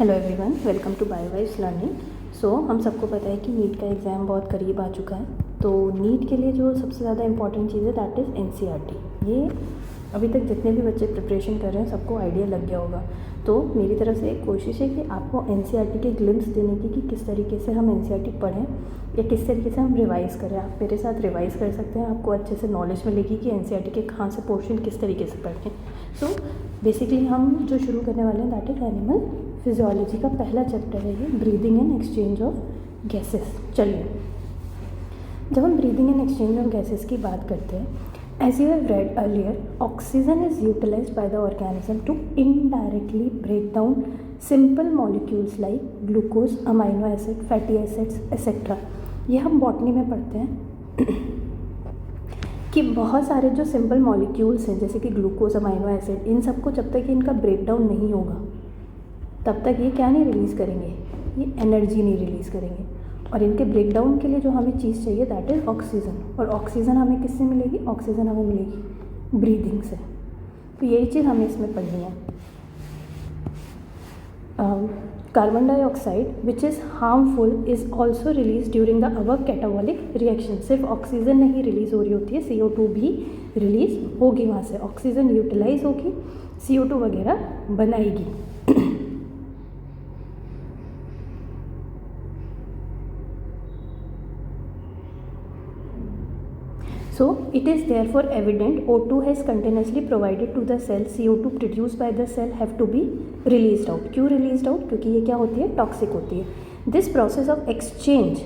Hello everyone, welcome to Biowise learning. हम सबको पता है कि नीट का एग्ज़ाम बहुत करीब आ चुका है। तो नीट के लिए जो सबसे ज़्यादा इंपॉर्टेंट चीज़ है दैट इज़ एनसीईआरटी। ये अभी तक जितने भी बच्चे प्रिपरेशन कर रहे हैं सबको आइडिया लग गया होगा। तो मेरी तरफ से एक कोशिश है कि आपको एनसीईआरटी के ग्लिम्स देने की कि किस तरीके से हम एनसीईआरटी पढ़ें या किस तरीके से हम रिवाइज़ करें। आप मेरे साथ रिवाइज़ कर सकते हैं, आपको अच्छे से नॉलेज मिलेगी कि एनसीईआरटी के कहाँ से पोर्शन किस तरीके से पढ़ें। सो बेसिकली हम जो शुरू करने वाले हैं दैट इज़ एनिमल फिजियोलॉजी का पहला चैप्टर है ये, breathing and exchange of gases. चलिए, जब हम breathing and exchange of gases की बात करते हैं, as you have read earlier, oxygen is utilised by the organism to indirectly break down simple molecules like glucose, amino acid, fatty acids etcetera. ये हम botany में पढ़ते हैं कि बहुत सारे जो सिंपल मॉलिक्यूल्स हैं जैसे कि ग्लूकोज, अमाइनो एसिड, इन सबको जब तक इनका ब्रेक डाउन नहीं होगा तब तक ये क्या नहीं रिलीज़ करेंगे, ये एनर्जी नहीं रिलीज़ करेंगे। और इनके ब्रेक डाउन के लिए जो हमें चीज़ चाहिए दैट इज़ ऑक्सीजन। और ऑक्सीजन हमें किससे मिलेगी? ऑक्सीजन हमें मिलेगी ब्रीदिंग से। तो यही चीज़ हमें इसमें पढ़नी है। Carbon dioxide which is harmful is also release during the above catabolic reaction. सिर्फ ऑक्सीजन नहीं रिलीज़ हो रही होती है, CO2 भी रिलीज़ होगी वहाँ से। ऑक्सीजन यूटिलाइज होगी, CO2 वगैरह बनाएगी। So it is therefore evident O2 has continuously provided to the cell, CO2 produced by the cell have to be released out. क्यों released out? क्योंकि ये क्या होती है? टॉक्सिक होती है। This process of exchange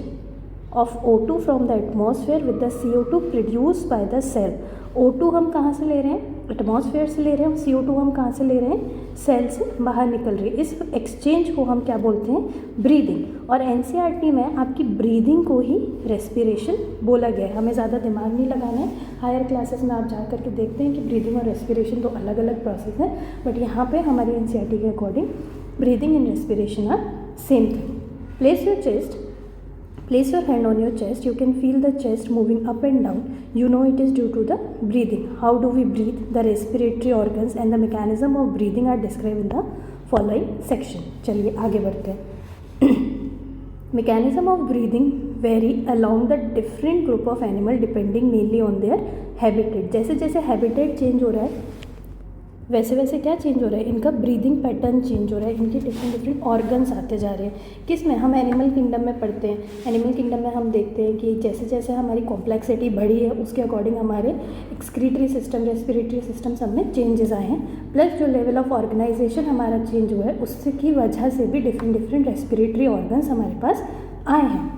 of O2 from the atmosphere with the CO2 produced by the cell. O2 हम कहाँ से ले रहे हैं? एटमॉस्फेयर से ले रहे हैं। CO2 हम कहाँ से ले रहे हैं? सेल से बाहर निकल रही है। इस एक्सचेंज को हम क्या बोलते हैं? ब्रीदिंग। और एनसीईआरटी में आपकी ब्रीदिंग को ही रेस्पिरेशन बोला गया है। हमें ज़्यादा दिमाग नहीं लगाना है। हायर क्लासेस में आप जा करके देखते हैं कि ब्रीदिंग और रेस्पिरेशन तो अलग अलग प्रोसेस है, बट यहाँ पे हमारी एनसीईआरटी के according breathing and respiration are same thing. Place your hand on your chest. You can feel the chest moving up and down. You know it is due to the breathing. How do we breathe? The respiratory organs and the mechanism of breathing are described in the following section. चलिए आगे बढ़ते हैं। Mechanism of breathing vary along the different group of animal depending mainly on their habitat. जैसे जैसे habitat change हो रहा है वैसे वैसे क्या चेंज हो रहा है? इनका ब्रीदिंग पैटर्न चेंज हो रहा है। इनके डिफरेंट ऑर्गन्स आते जा रहे हैं। किस में? हम एनिमल किंगडम में पढ़ते हैं। एनिमल किंगडम में हम देखते हैं कि जैसे जैसे हमारी कॉम्प्लेक्सिटी बढ़ी है उसके अकॉर्डिंग हमारे एक्सक्रीटरी सिस्टम, रेस्पिरेटरी सिस्टम सब में चेंजेस आए हैं। प्लस जो लेवल ऑफ ऑर्गेनाइजेशन हमारा चेंज हुआ है उसकी वजह से भी डिफरेंट रेस्पिरेटरी ऑर्गन्स हमारे पास आए हैं।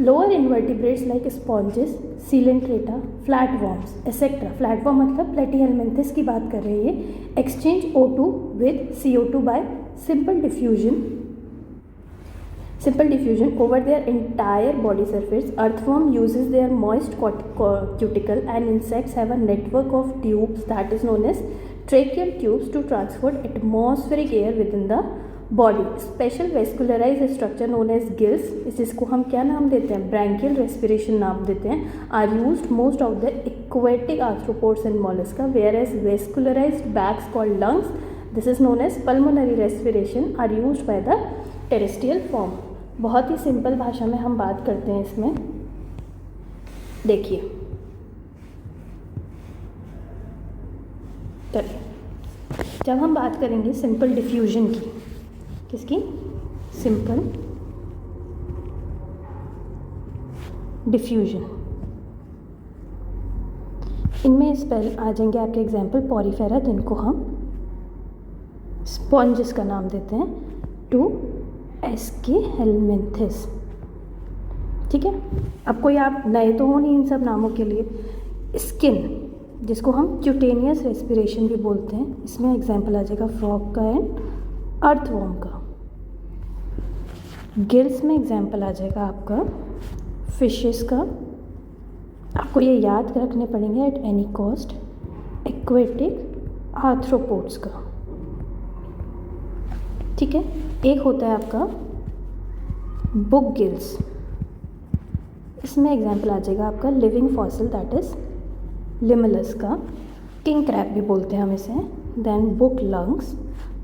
Lower invertebrates like sponges, coelenterata, flatworms etcetera. Flatworm मतलब प्लेटिहेल्मिन्थस की बात कर रहे हैं। Exchange O2 with CO2 by simple diffusion over their entire body surface. Earthworm uses their moist cuticle and insects have a network of tubes that is known as tracheal tubes to transport atmospheric air within the body. Special vascularise structure known as gills, इसको हम क्या नाम देते हैं? Branchial respiration नाम देते हैं। Are used most of the aquatic arthropods and mollusca, whereas vascularised bags called lungs, this is known as pulmonary respiration, are used by the terrestrial form. बहुत ही सिंपल भाषा में हम बात करते हैं इसमें। देखिए, चलिए जब हम बात करेंगे सिंपल डिफ्यूजन की, किसकी? Simple diffusion. इनमें स्पेल आ जाएंगे आपके एग्जाम्पल पॉरीफेरा, जिनको हम स्पॉन्जेस का नाम देते हैं, टू एस्के हेलमिन्थस। ठीक है, अब कोई आप नए तो हो नहीं इन सब नामों के लिए। स्किन, जिसको हम क्यूटेनियस रेस्पिरेशन भी बोलते हैं, इसमें एग्जाम्पल आ जाएगा फ्रॉग का एंड अर्थवॉर्म का। गिल्स में एग्जाम्पल आ जाएगा आपका फिशेस का। आपको ये याद रखने पड़ेंगे at any cost. Aquatic arthropods का। ठीक है, एक होता है आपका बुक गिल्स, इसमें एग्जाम्पल आ जाएगा आपका लिविंग फॉसिल दैट इज लिमलस का। किंग क्रैब भी बोलते हैं हम इसे। देन बुक लंग्स,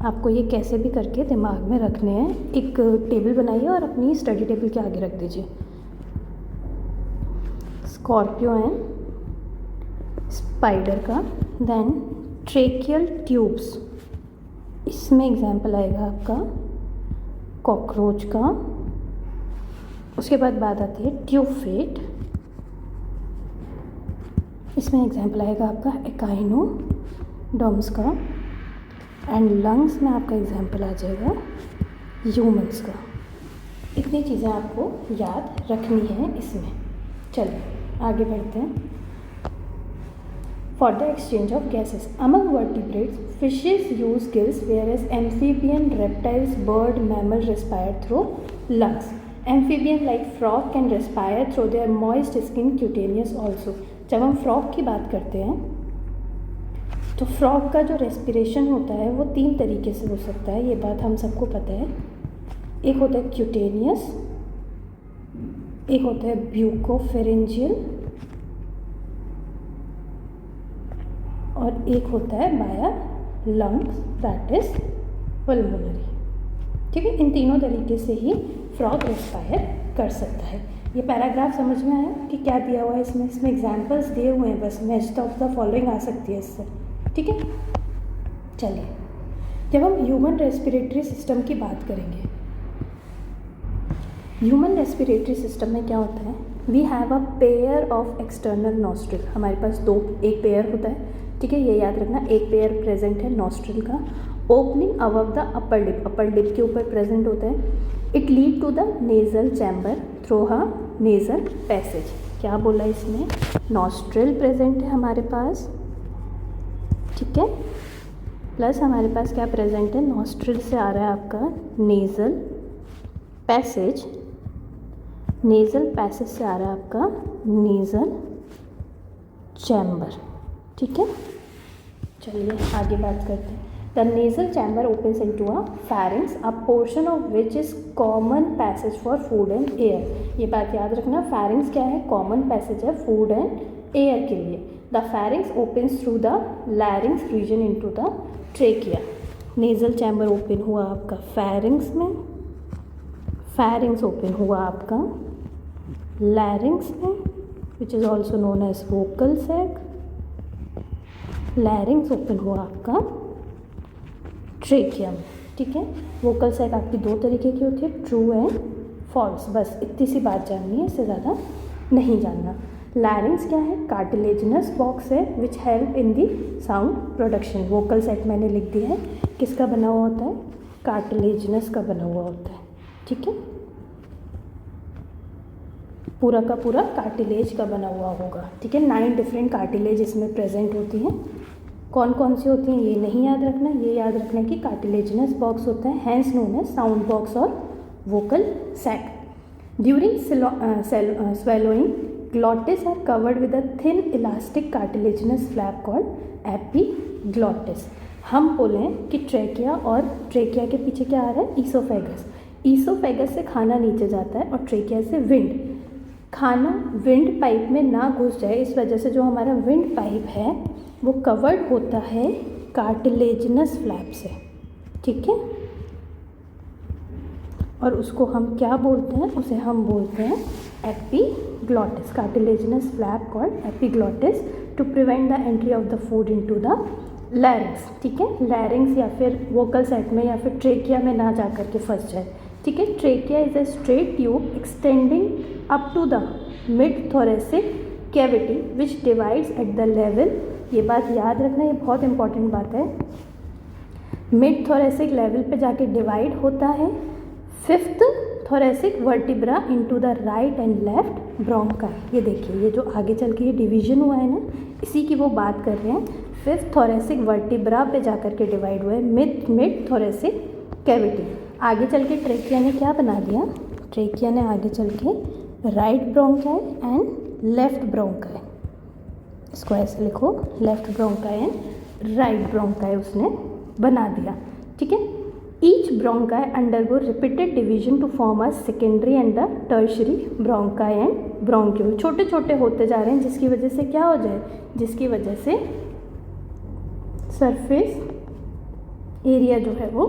आपको ये कैसे भी करके दिमाग में रखने हैं। एक टेबल बनाइए और अपनी स्टडी टेबल के आगे रख दीजिए। स्कॉर्पियो एंड स्पाइडर का, देन ट्रेकियल ट्यूब्स, इसमें एग्जाम्पल आएगा आपका कॉकरोच का। उसके बाद बात आती है ट्यूब फेट, इसमें एग्जाम्पल आएगा आपका एकाइनोडर्म्स का। एंड लंग्स में आपका एग्जाम्पल आ जाएगा ह्यूमंस का। इतनी चीज़ें आपको याद रखनी है इसमें। चलिए आगे बढ़ते हैं। For the exchange of gases among vertebrates, fishes use gills, whereas amphibian, reptiles, bird, mammal respire through lungs. Amphibian like frog can respire through their moist skin cutaneous also. जब हम फ्रॉग की बात करते हैं तो फ्रॉग का जो respiration होता है वो 3 तरीके से हो सकता है, ये बात हम सबको पता है। एक होता है क्यूटेनियस, एक होता है ब्यूकोफेरेंजियल, और एक होता है बाया लंग्स, दैट इज पल्मोनरी। ठीक है, इन तीनों तरीके से ही फ्रॉग रेस्पायर कर सकता है। ये पैराग्राफ समझ में आया कि क्या दिया हुआ है इसमें? इसमें एग्जाम्पल्स दिए हुए हैं, बस मैच ऑफ द फॉलोइंग आ सकती है इससे। ठीक है, चलिए जब हम ह्यूमन रेस्पिरेटरी सिस्टम की बात करेंगे, ह्यूमन रेस्पिरेटरी सिस्टम में क्या होता है? We have a pair of external nostril. हमारे पास एक पेयर होता है, ठीक है, ये याद रखना। एक पेयर प्रेजेंट है नॉस्ट्रिल का, opening above the upper lip, upper lip के ऊपर प्रेजेंट होता है। It lead to the nasal chamber through a nasal passage. क्या बोला इसमें? नॉस्ट्रिल प्रेजेंट है हमारे पास, ठीक है, प्लस हमारे पास क्या प्रेजेंट है? नॉस्ट्रिल से आ रहा है आपका नेज़ल पैसेज, नेज़ल पैसेज से आ रहा है आपका नेज़ल चैम्बर। ठीक है, चलिए आगे बात करते हैं। The nasal chamber opens into a फैरिंग्स, a portion of which is common passage for food and air. ये बात याद रखना, फैरिंग्स क्या है? कॉमन पैसेज है फूड एंड एयर के लिए। The pharynx opens through the larynx region into the trachea. Nasal chamber open हुआ आपका pharynx में, pharynx open हुआ आपका larynx में, which is also known as vocal sac. larynx open हुआ आपका trachea में। ठीक है, vocal sac आपकी 2 तरीके की होती है, ट्रू एंड फॉल्स। बस इतनी सी बात जाननी है, इससे ज़्यादा नहीं जानना। लैरिंग्स क्या है? कार्टिलेजिनस बॉक्स है which help in the sound production. Vocal set मैंने लिख दिया है, किसका बना हुआ होता है? कार्टिलेजिनस का बना हुआ होता है। ठीक है, पूरा का पूरा कार्टिलेज का बना हुआ होगा। ठीक है, 9 डिफरेंट कार्टिलेज इसमें प्रेजेंट होती हैं। कौन कौन सी होती हैं ये नहीं याद रखना, ये याद रखना है कि कार्टिलेजिनस बॉक्स होता है, हैंस नोन है साउंड बॉक्स और vocal sac. During swallowing, glottis are covered with a thin elastic cartilaginous flap called epiglottis। हम बोलें कि ट्रेकिया, और ट्रेकिया के पीछे क्या आ रहा है? ईसोफेगस। ईसोफेगस से खाना नीचे जाता है और ट्रेकिया से विंड। खाना विंड पाइप में ना घुस जाए, इस वजह से जो हमारा विंड पाइप है वो कवर्ड होता है कार्टिलेजिनस फ्लैप से। ठीक है, और उसको हम क्या बोलते हैं? उसे हम बोलते हैं epiglottis. Cartilaginous flap called epiglottis to prevent the entry of the food into the larynx. ठीक है, लैरिंग्स या फिर वोकल सेट में या फिर ट्रेकिया में ना जा कर के फंस जाए। ठीक है, trachea is a straight tube extending up to the mid thoracic cavity which divides at the level. ये बात याद रखना, ये बहुत इंपॉर्टेंट बात है। मिड थोरेसिक लेवल पे जाके डिवाइड होता है 5th thoracic vertebra into the right and left bronchi. ये देखिए, ये जो आगे चल के ये डिवीजन हुआ है ना, इसी की वो बात कर रहे हैं। 5th थोरेसिक वर्टिब्रा पे जाकर के डिवाइड हुआ है मिड थोरेसिक कैविटी। आगे चल के ट्रेकिया ने क्या बना दिया? ट्रेकिया ने आगे चल के right bronchi and left bronchi, इसको ऐसे लिखो, left bronchi and right bronchi उसने बना दिया। ठीक है, each bronchi undergo repeated division to form a secondary and the tertiary bronchi and bronchiole. छोटे छोटे होते जा रहे हैं, जिसकी वजह से क्या हो जाए? जिसकी वजह से सरफेस एरिया जो है वो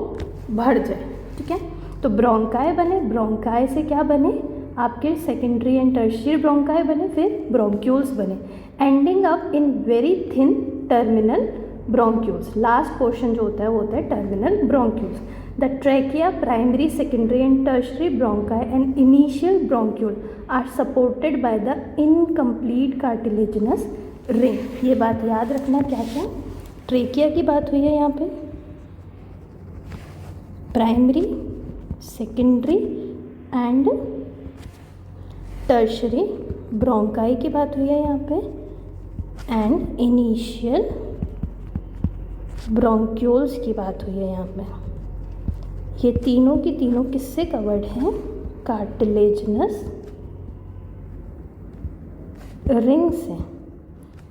बढ़ जाए, ठीक है। तो ब्रोंकाई बने, ब्रोंकाई से क्या बने, आपके सेकेंडरी एंड टर्शियरी ब्रोंकाई बने, फिर ब्रोंक्यूल्स बने, ending up in very thin terminal bronchioles. Last portion जो होता है वो होता है terminal bronchioles. The trachea, primary, secondary and tertiary bronchi and initial bronchiole are supported by the incomplete cartilaginous ring. ये बात याद रखना, क्या क्या ट्रैकिया की बात हुई है यहाँ पे, primary, secondary and tertiary bronchi की बात हुई है यहाँ पे, एंड इनिशियल ब्रोंक्यूल्स की बात हुई है यहाँ पे। ये तीनों की तीनों किससे कवर्ड हैं, कार्टिलेजिनस रिंग से।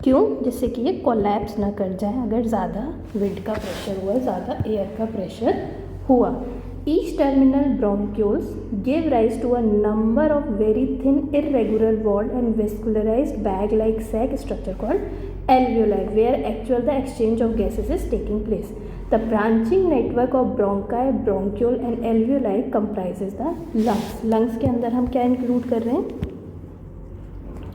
क्यों, जिससे कि ये कोलैप्स ना कर जाए अगर ज़्यादा विंड का प्रेशर हुआ, ज़्यादा एयर का प्रेशर हुआ। Each terminal bronchioles gave rise to a number of very thin, irregular walled and vascularized bag-like sac structure called alveoli, where actual the exchange of gases is taking place. The branching network of bronchi, bronchiole and alveoli comprises the lungs. Lungs के अंदर हम क्या include कर रहे हैं,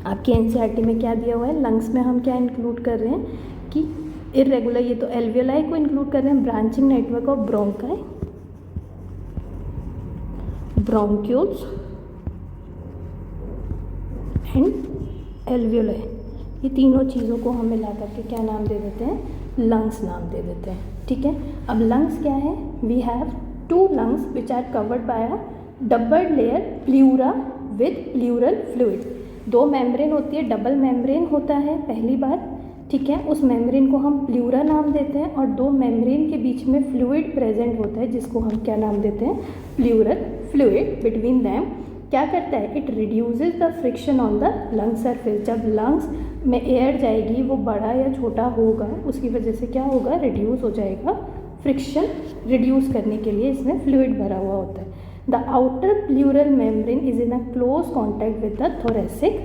आपके NCERT में क्या दिया हुआ है, लंग्स में हम क्या इंक्लूड कर रहे हैं कि इरेगुलर, ये तो एल्वियोलाई को इंक्लूड कर रहे हैं, branching network of bronchi, bronchioles and alveoli, ये तीनों चीज़ों को हम मिला करके क्या नाम दे देते हैं, लंग्स नाम दे देते हैं, ठीक है। अब लंग्स क्या है, we have two lungs which are covered by a double layer pleura with pleural fluid. दो मेम्ब्रेन होती है, डबल मेम्ब्रेन होता है पहली बात, ठीक है। उस मेम्ब्रेन को हम प्लूरा नाम देते हैं, और दो मेम्ब्रेन के बीच में फ्लूइड प्रेजेंट होता है जिसको हम क्या नाम देते हैं, प्लूरल फ्लूइड बिटवीन दैम। क्या करता है, it reduces the friction on the lung surface. जब लंग्स में एयर जाएगी वो बड़ा या छोटा होगा, उसकी वजह से क्या होगा, रिड्यूस हो जाएगा, फ्रिक्शन रिड्यूस करने के लिए इसमें फ्लूइड भरा हुआ होता है। The outer pleural membrane is in a close contact with the thoracic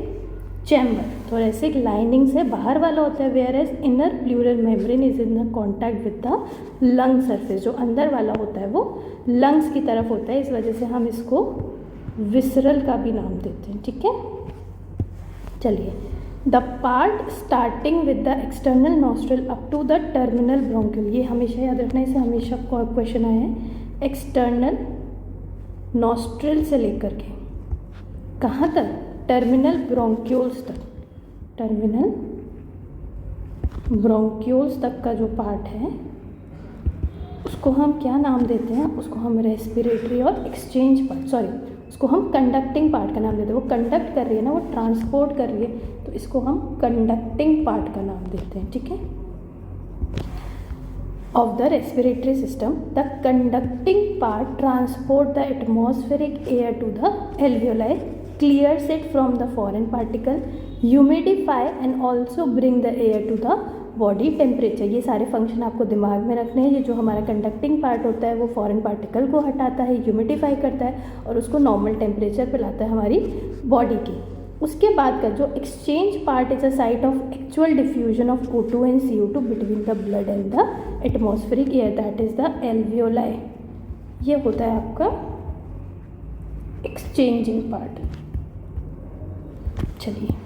chamber. Thoracic lining से बाहर वाला होता है, whereas inner pleural membrane is in the contact with the lung surface. जो अंदर वाला होता है वो लंग्स की तरफ होता है, इस वजह से हम इसको विसरल का भी नाम देते हैं, ठीक है। चलिए, the part starting with the external nostril up to the terminal bronchiole, ये हमेशा याद रखना, इसे हमेशा क्वेश्चन आया है, एक्सटर्नल नॉस्ट्रल से लेकर के कहाँ तक, टर्मिनल ब्रोंक्यूल्स तक। टर्मिनल ब्रोंक्यूल्स तक का जो पार्ट है उसको हम क्या नाम देते हैं, उसको हम रेस्पिरेटरी और एक्सचेंज पार्ट, सॉरी उसको हम कंडक्टिंग पार्ट का नाम देते हैं। वो कंडक्ट कर रही है ना, वो ट्रांसपोर्ट कर रही है, तो इसको हम कंडक्टिंग पार्ट का नाम देते हैं, ठीक है। of the respiratory system, the conducting part transport the atmospheric air to the alveoli, clears it from the foreign particle, humidify and also bring the air to the body temperature. ये सारे function आपको दिमाग में रखने हैं। ये जो हमारा कंडक्टिंग पार्ट होता है वो फॉरेन पार्टिकल को हटाता है, ह्यूमिडिफाई करता है और उसको नॉर्मल टेम्परेचर पे लाता है हमारी बॉडी की। उसके बाद का जो exchange part is a site of actual diffusion of O2 and CO2 between the blood and the atmospheric air, that is the alveoli. ये होता है आपका एक्सचेंजिंग पार्ट। चलिए,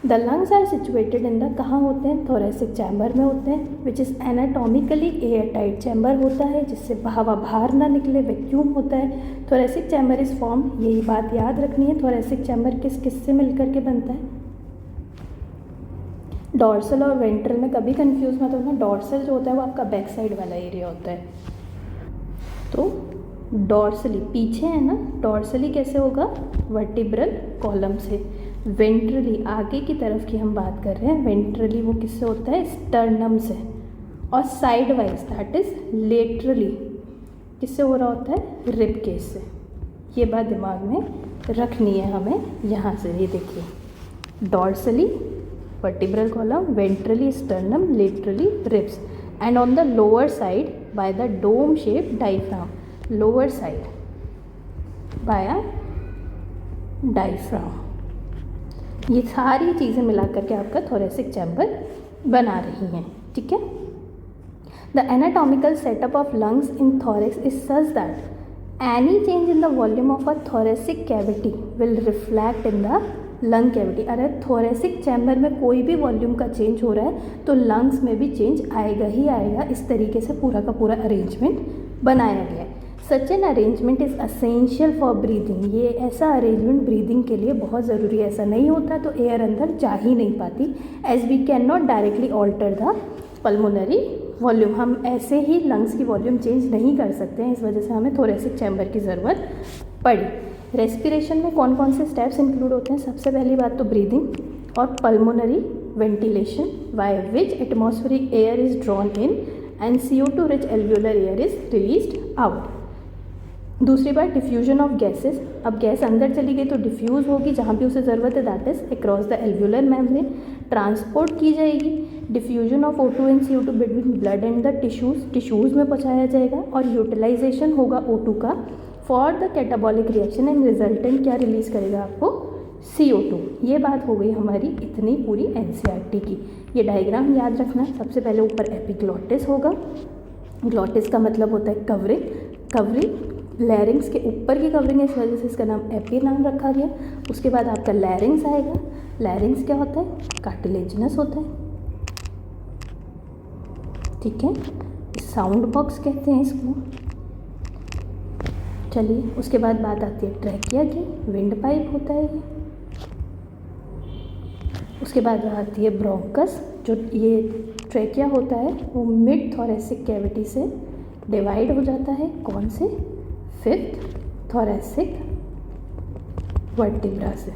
the lungs are situated in the, कहाँ होते हैं, thoracic chamber में होते हैं, which is anatomically air tight chamber होता है जिससे हवा बाहर ना निकले, वैक्यूम होता है। थोरेसिक चैम्बर इज फॉर्म, यही बात याद रखनी है, थोरेसिक चैम्बर किस किस से मिलकर के बनता है, डॉर्सल और वेंट्रल में कभी कंफ्यूज मत होना। डॉर्सल जो होता है वो आपका बैक साइड वाला एरिया होता है, तो डॉर्सली पीछे है ना, डॉर्सली कैसे होगा, वर्टिब्रल कॉलम से। वेंट्रली आगे की तरफ की हम बात कर रहे हैं, वेंट्रली वो किससे होता है, स्टर्नम से। और side wise that is laterally किससे हो रहा होता है, रिब केस से। ये बात दिमाग में रखनी है हमें यहाँ से। ये देखिए, dorsally vertebral column, ventrally sternum, laterally ribs, and on the lower side by the dome shape diaphragm, lower side by a diaphragm. ये सारी चीज़ें मिला करके आपका थोरेसिक चैम्बर बना रही हैं, ठीक है। The The anatomical setup of lungs in thorax is such that any change in the volume of a thoracic cavity will reflect in the lung cavity. अगर thoracic chamber में कोई भी वॉल्यूम का चेंज हो रहा है तो lungs में भी चेंज आएगा ही आएगा. इस तरीके से पूरा का पूरा अरेंजमेंट बनाया गया है. Such an arrangement is essential for breathing. ये ऐसा अरेंजमेंट ब्रीदिंग के लिए बहुत ज़रूरी है. ऐसा नहीं होता तो एयर अंदर जा ही नहीं पाती. As we can not directly alter the pulmonary volume. हम ऐसे ही लंग्स की वॉल्यूम चेंज नहीं कर सकते हैं. इस वजह से हमें थोरेसिक चैम्बर की ज़रूरत पड़ी. रेस्पिरेशन में कौन कौन से स्टेप्स इंक्लूड होते हैं? सबसे पहली बात तो ब्रीदिंग और pulmonary ventilation by which atmospheric air is drawn in and CO2 rich alveolar air is released out. दूसरी बात डिफ्यूजन ऑफ गैसेस. अब गैस अंदर चली गई तो डिफ्यूज़ होगी जहाँ भी उसे ज़रूरत है, that is across the alveolar membrane. Transport की जाएगी. Diffusion of O2 and CO2 between blood and the tissues में पहुँचाया जाएगा. और यूटिलाइजेशन होगा O2 का for the catabolic reaction and resultant क्या रिलीज़ करेगा आपको? CO2. ये बात हो गई हमारी इतनी पूरी NCERT की. ये डायग्राम याद रखना. सबसे पहले ऊपर एपिग्लॉटिस होगा. ग्लॉटिस का मतलब होता है कवरिंग. लैरिंग्स के ऊपर की कवरिंग है, इस वजह से इसका नाम एपी नाम रखा गया. उसके बाद आपका लैरिंग्स आएगा. लैरिंग्स क्या होता है? कार्टिलेजिनस होता है. ठीक है, साउंड बॉक्स कहते हैं इसको. चलिए, उसके बाद बात आती है ट्रैकिया की. विंड पाइप होता है ये. उसके बाद आती है ब्रोंकस. जो ये ट्रैकिया होता है वो मिड थोरेसिक कैविटी से डिवाइड हो जाता है. कौन से? फिफ्थ थोरेसिक वर्टिब्रा से.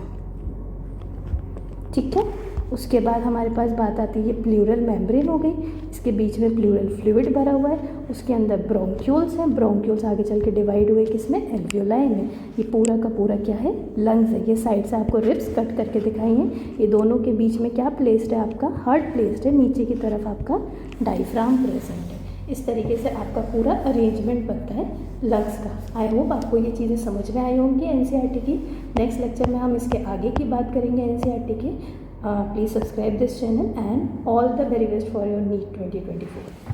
ठीक है, उसके बाद हमारे पास बात आती है ये प्लूरल मेम्ब्रेन हो गई. इसके बीच में प्लूरल फ्लूइड भरा हुआ है. उसके अंदर ब्रोंक्यूल्स हैं. ब्रोंक्यूल्स आगे चल के डिवाइड हुए किसमें? एल्वियोलाई में. ये पूरा का पूरा क्या है? लंग्स है. ये साइड से आपको रिब्स कट करके दिखाई हैं. ये दोनों के बीच में क्या प्लेस्ड है? आपका हार्ट प्लेस्ड है. नीचे की तरफ आपका डायफ्राम प्रेजेंट है. इस तरीके से आपका पूरा अरेंजमेंट बनता है लंग्स का. आई होप आपको ये चीज़ें समझ में आई होंगी NCERT की. नेक्स्ट लेक्चर में हम इसके आगे की बात करेंगे NCERT की. Please subscribe this channel and all the very best for your NEET 2024.